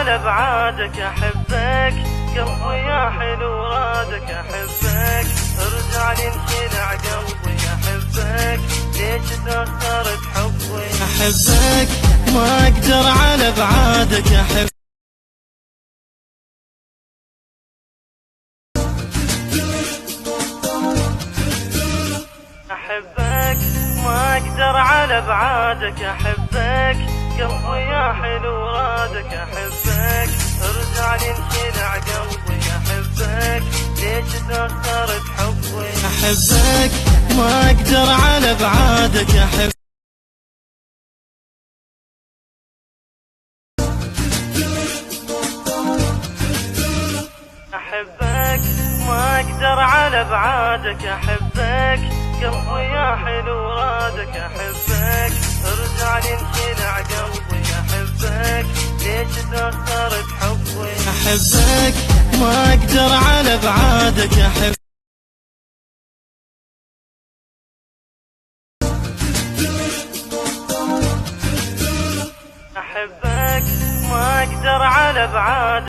على بعادك أحبك، قلبي يا حلو رادك أحبك، ارجع لي انخلع قلبي أحبك، ليش تأخرت حبي أحبك، ما أقدر على بعادك أحبك. أحبك ما أقدر على بعادك أحبك، قلبي يا حلو رادك أحبك، ارجع لي انخلع قلبي أحبك، ليش تأخرت حبي أحبك، ما أقدر على بعادك أحبك. أحبك ما أقدر على بعادك أحبك، قلبي يا حلو رادك أحبك، ارجع لي انخلع قلبي أحبك، ليش تأخرت حبي أحبك، ما أقدر على بعادك أحبك. أحبك ما أقدر على بعادك